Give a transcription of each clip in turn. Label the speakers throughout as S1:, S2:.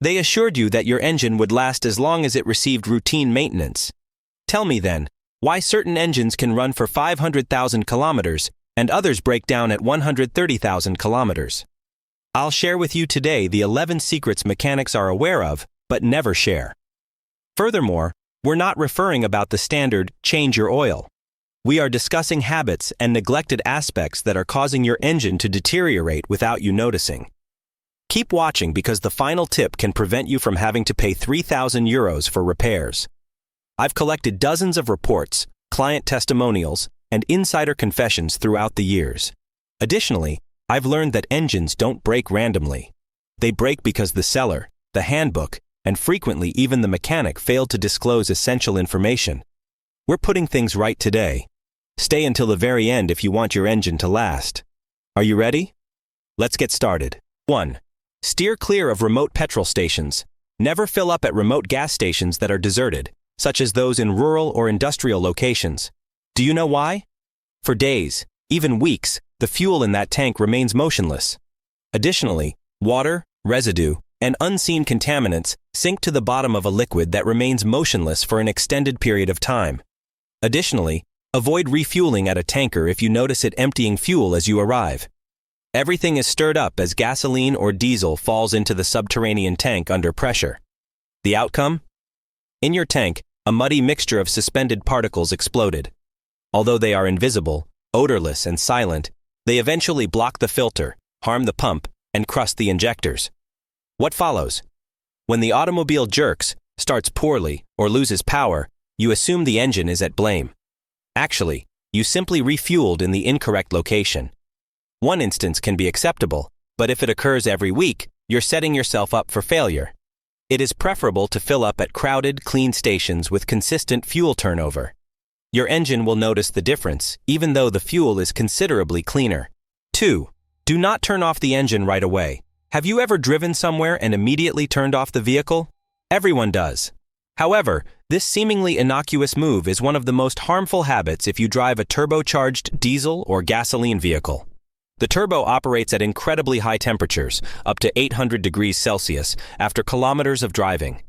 S1: They assured you that your engine would last as long as it received routine maintenance. Tell me then, why certain engines can run for 500,000 kilometers and others break down at 130,000 kilometers. I'll share with you today the 11 secrets mechanics are aware of but never share. Furthermore, we're not referring about the standard change your oil. We are discussing habits and neglected aspects that are causing your engine to deteriorate without you noticing. Keep watching because the final tip can prevent you from having to pay €3,000 for repairs. I've collected dozens of reports, client testimonials, and insider confessions throughout the years. Additionally, I've learned that engines don't break randomly. They break because the seller, the handbook, and frequently even the mechanic failed to disclose essential information. We're putting things right today. Stay until the very end if you want your engine to last. Are you ready? Let's get started. 1. Steer clear of remote petrol stations. Never fill up at remote gas stations that are deserted, such as those in rural or industrial locations. Do you know why? For days, even weeks, the fuel in that tank remains motionless. Additionally, water, residue, and unseen contaminants sink to the bottom of a liquid that remains motionless for an extended period of time. Additionally, avoid refueling at a tanker if you notice it emptying fuel as you arrive. Everything is stirred up as gasoline or diesel falls into the subterranean tank under pressure. The outcome? In your tank, a muddy mixture of suspended particles exploded. Although they are invisible, odorless, and silent, they eventually block the filter, harm the pump, and crust the injectors. What follows? When the automobile jerks, starts poorly, or loses power, you assume the engine is at blame. Actually, you simply refueled in the incorrect location. One instance can be acceptable, but if it occurs every week, you're setting yourself up for failure. It is preferable to fill up at crowded, clean stations with consistent fuel turnover. Your engine will notice the difference, even though the fuel is considerably cleaner. 2. Do not turn off the engine right away. Have you ever driven somewhere and immediately turned off the vehicle? Everyone does. However, this seemingly innocuous move is one of the most harmful habits if you drive a turbocharged diesel or gasoline vehicle. The turbo operates at incredibly high temperatures, up to 800 degrees Celsius, after kilometers of driving.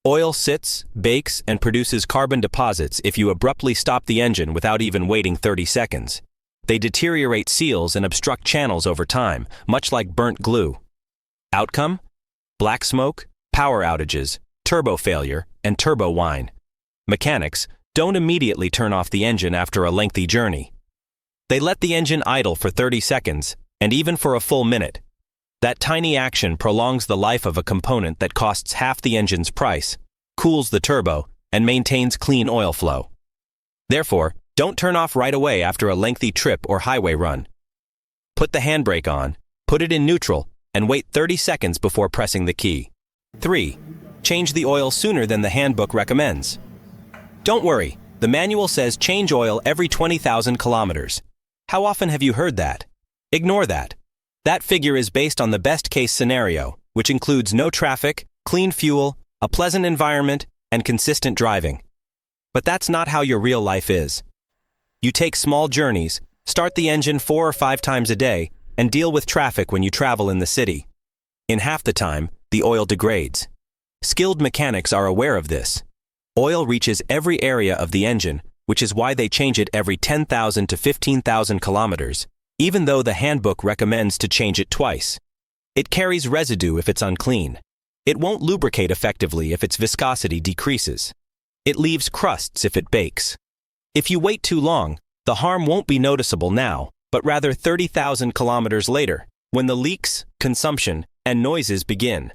S1: Oil sits, bakes, and produces carbon deposits if you abruptly stop the engine without even waiting 30 seconds. They deteriorate seals and obstruct channels over time, much like burnt glue. Outcome? Black smoke, power outages, turbo failure, and turbo whine. Mechanics don't immediately turn off the engine after a lengthy journey. They let the engine idle for 30 seconds, and even for a full minute. That tiny action prolongs the life of a component that costs half the engine's price, cools the turbo, and maintains clean oil flow. Therefore, don't turn off right away after a lengthy trip or highway run. Put the handbrake on, put it in neutral, and wait 30 seconds before pressing the key. 3. Change the oil sooner than the handbook recommends. Don't worry, the manual says change oil every 20,000 kilometers. How often have you heard that? Ignore that. That figure is based on the best-case scenario, which includes no traffic, clean fuel, a pleasant environment, and consistent driving. But that's not how your real life is. You take small journeys, start the engine 4 or 5 times a day, and deal with traffic when you travel in the city. In half the time, the oil degrades. Skilled mechanics are aware of this. Oil reaches every area of the engine, which is why they change it every 10,000 to 15,000 kilometers, even though the handbook recommends to change it twice. It carries residue if it's unclean. It won't lubricate effectively if its viscosity decreases. It leaves crusts if it bakes. If you wait too long, the harm won't be noticeable now, but rather 30,000 kilometers later, when the leaks, consumption, and noises begin.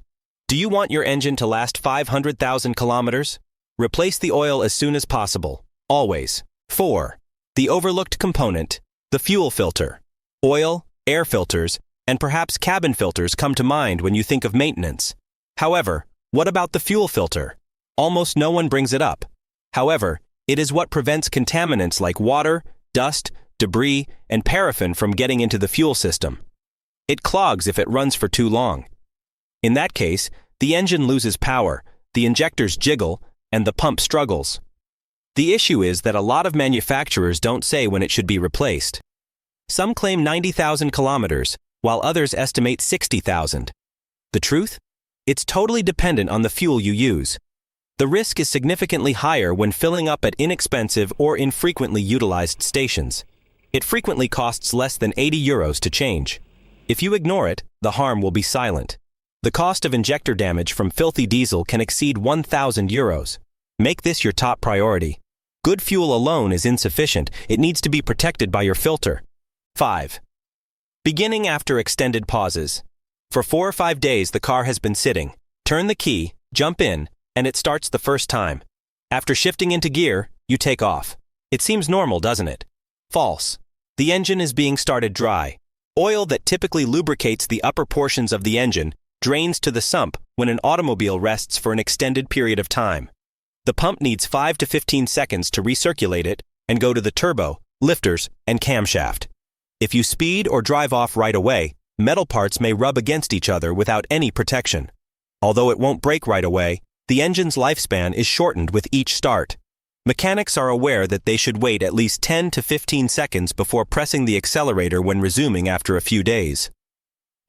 S1: Do you want your engine to last 500,000 kilometers? Replace the oil as soon as possible, always. 4. The overlooked component, the fuel filter. Oil, air filters, and perhaps cabin filters come to mind when you think of maintenance. However, what about the fuel filter? Almost no one brings it up. However, it is what prevents contaminants like water, dust, debris, and paraffin from getting into the fuel system. It clogs if it runs for too long. In that case, the engine loses power, the injectors jiggle, and the pump struggles. The issue is that a lot of manufacturers don't say when it should be replaced. Some claim 90,000 kilometers, while others estimate 60,000. The truth? It's totally dependent on the fuel you use. The risk is significantly higher when filling up at inexpensive or infrequently utilized stations. It frequently costs less than €80 to change. If you ignore it, the harm will be silent. The cost of injector damage from filthy diesel can exceed €1,000. Make this your top priority. Good fuel alone is insufficient. It needs to be protected by your filter. 5. Beginning after extended pauses. For 4 or 5 days the car has been sitting. Turn the key, jump in, and it starts the first time. After shifting into gear, you take off. It seems normal, doesn't it? False. The engine is being started dry. Oil that typically lubricates the upper portions of the engine drains to the sump when an automobile rests for an extended period of time. The pump needs 5 to 15 seconds to recirculate it and go to the turbo, lifters, and camshaft. If you speed or drive off right away, metal parts may rub against each other without any protection. Although it won't break right away, the engine's lifespan is shortened with each start. Mechanics are aware that they should wait at least 10 to 15 seconds before pressing the accelerator when resuming after a few days.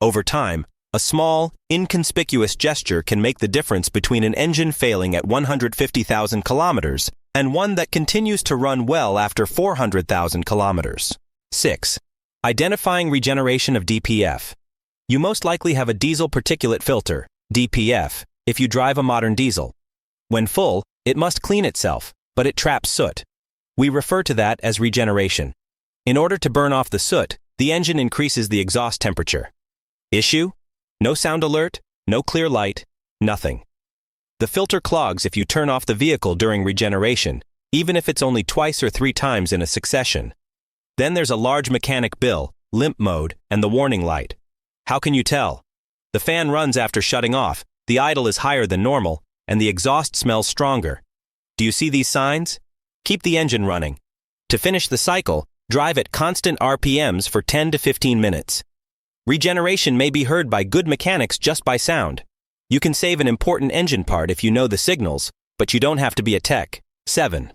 S1: Over time, a small, inconspicuous gesture can make the difference between an engine failing at 150,000 kilometers and one that continues to run well after 400,000 kilometers. 6. Identifying regeneration of DPF. You most likely have a diesel particulate filter, DPF, if you drive a modern diesel. When full, it must clean itself, but it traps soot. We refer to that as regeneration. In order to burn off the soot, the engine increases the exhaust temperature. Issue? No sound alert, no clear light, nothing. The filter clogs if you turn off the vehicle during regeneration, even if it's only twice or 3 times in a succession. Then there's a large mechanic bill, limp mode, and the warning light. How can you tell? The fan runs after shutting off, the idle is higher than normal, and the exhaust smells stronger. Do you see these signs? Keep the engine running. To finish the cycle, drive at constant RPMs for 10 to 15 minutes. Regeneration may be heard by good mechanics just by sound. You can save an important engine part if you know the signals, but you don't have to be a tech. 7.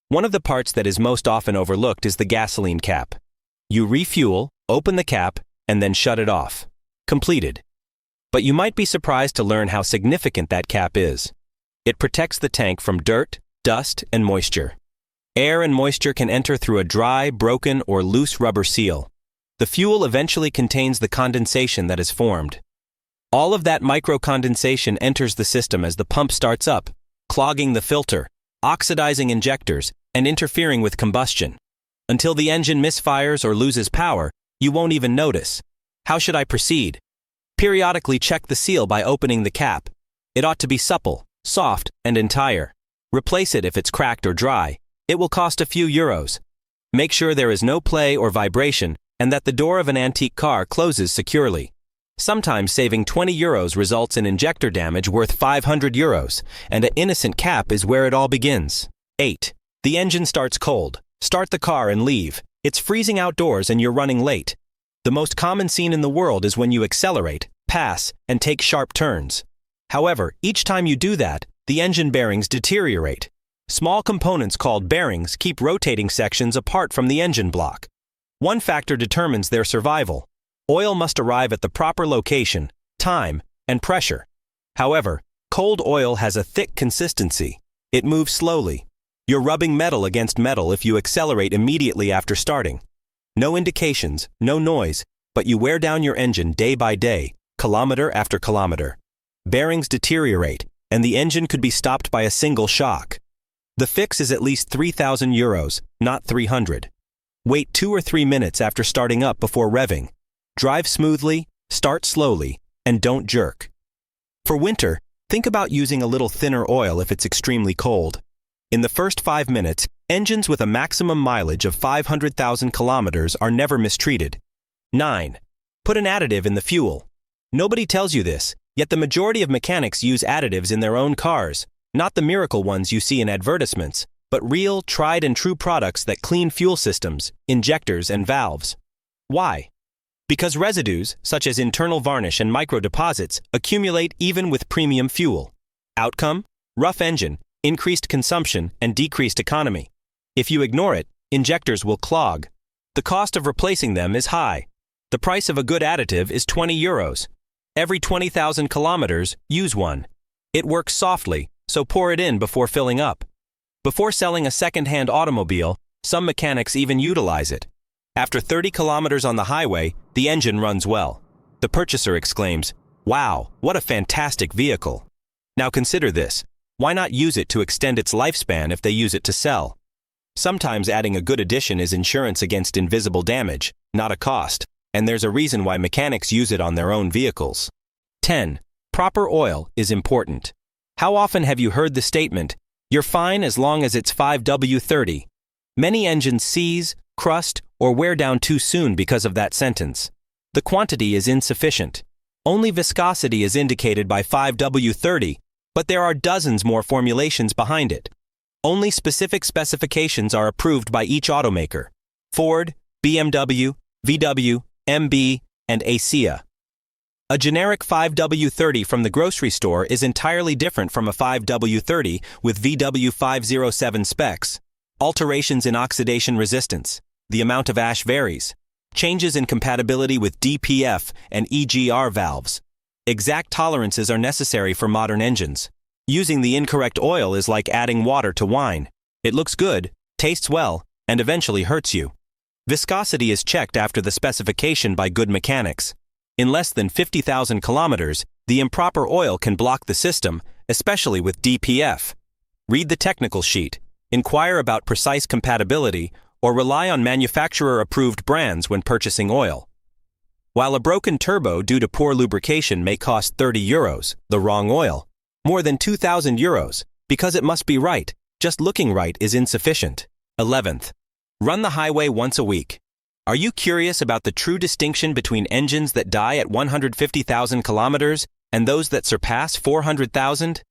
S1: One of the parts that is most often overlooked is the gasoline cap. You refuel, open the cap, and then shut it off. Completed. But you might be surprised to learn how significant that cap is. It protects the tank from dirt, dust, and moisture. Air and moisture can enter through a dry, broken, or loose rubber seal. The fuel eventually contains the condensation that is formed. All of that micro-condensation enters the system as the pump starts up, clogging the filter, oxidizing injectors, and interfering with combustion. Until the engine misfires or loses power, you won't even notice. How should I proceed? Periodically check the seal by opening the cap. It ought to be supple, soft, and entire. Replace it if it's cracked or dry. It will cost a few euros. Make sure there is no play or vibration and that the door of an antique car closes securely. Sometimes saving €20 results in injector damage worth €500, and an innocent cap is where it all begins. 8. The engine starts cold. Start the car and leave. It's freezing outdoors and you're running late. The most common scene in the world is when you accelerate, pass, and take sharp turns. However, each time you do that, the engine bearings deteriorate. Small components called bearings keep rotating sections apart from the engine block. One factor determines their survival. Oil must arrive at the proper location, time, and pressure. However, cold oil has a thick consistency. It moves slowly. You're rubbing metal against metal if you accelerate immediately after starting. No indications, no noise, but you wear down your engine day by day, kilometer after kilometer. Bearings deteriorate, and the engine could be stopped by a single shock. The fix is at least €3,000, not 300. Wait 2 or 3 minutes after starting up before revving. Drive smoothly, start slowly, and don't jerk. For winter, think about using a little thinner oil if it's extremely cold. In the first 5 minutes, engines with a maximum mileage of 500,000 kilometers are never mistreated. 9. Put an additive in the fuel. Nobody tells you this, yet the majority of mechanics use additives in their own cars, not the miracle ones you see in advertisements, but real, tried and true products that clean fuel systems, injectors, and valves. Why? Because residues, such as internal varnish and microdeposits, accumulate even with premium fuel. Outcome? Rough engine, increased consumption, and decreased economy. If you ignore it, injectors will clog. The cost of replacing them is high. The price of a good additive is €20. Every 20,000 kilometers, use one. It works softly, so pour it in before filling up. Before selling a second-hand automobile, some mechanics even utilize it. After 30 kilometers on the highway, the engine runs well. The purchaser exclaims, "Wow, what a fantastic vehicle." Now consider this. Why not use it to extend its lifespan if they use it to sell? Sometimes adding a good addition is insurance against invisible damage, not a cost, and there's a reason why mechanics use it on their own vehicles. 10. Proper oil is important. How often have you heard the statement, "You're fine as long as it's 5W30"? Many engines seize, crust, or wear down too soon because of that sentence. The quantity is insufficient. Only viscosity is indicated by 5W30, but there are dozens more formulations behind it. Only specific specifications are approved by each automaker: Ford, BMW, VW, MB, and ASEA. A generic 5W30 from the grocery store is entirely different from a 5W30 with VW507 specs. Alterations in oxidation resistance. The amount of ash varies. Changes in compatibility with DPF and EGR valves. Exact tolerances are necessary for modern engines. Using the incorrect oil is like adding water to wine. It looks good, tastes well, and eventually hurts you. Viscosity is checked after the specification by good mechanics. In less than 50,000 kilometers, the improper oil can block the system, especially with DPF. Read the technical sheet, inquire about precise compatibility, or rely on manufacturer-approved brands when purchasing oil. While a broken turbo due to poor lubrication may cost €30, the wrong oil, more than €2,000, because it must be right, just looking right is insufficient. 11th. Run the highway once a week. Are you curious about the true distinction between engines that die at 150,000 kilometers and those that surpass 400,000?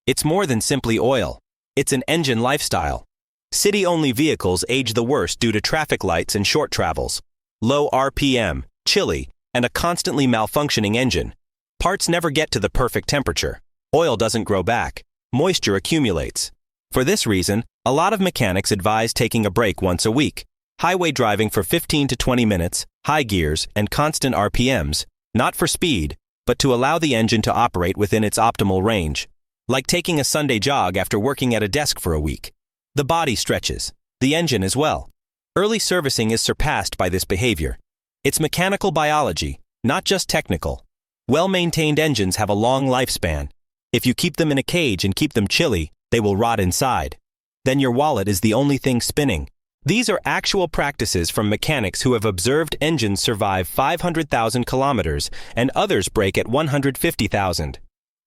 S1: It's more than simply oil. It's an engine lifestyle. City-only vehicles age the worst due to traffic lights and short travels. Low RPM, chilly, and a constantly malfunctioning engine. Parts never get to the perfect temperature. Oil doesn't grow back. Moisture accumulates. For this reason, a lot of mechanics advise taking a break once a week. Highway driving for 15 to 20 minutes, high gears, and constant RPMs, not for speed, but to allow the engine to operate within its optimal range. Like taking a Sunday jog after working at a desk for a week. The body stretches, the engine as well. Early servicing is surpassed by this behavior. It's mechanical biology, not just technical. Well-maintained engines have a long lifespan. If you keep them in a cage and keep them chilly, they will rot inside. Then your wallet is the only thing spinning. These are actual practices from mechanics who have observed engines survive 500,000 kilometers and others break at 150,000.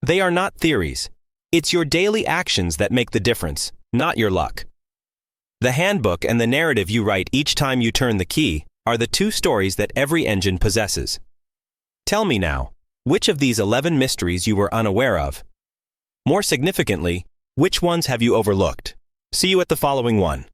S1: They are not theories. It's your daily actions that make the difference, not your luck. The handbook and the narrative you write each time you turn the key are the two stories that every engine possesses. Tell me now, which of these 11 mysteries you were unaware of? More significantly, which ones have you overlooked? See you at the following one.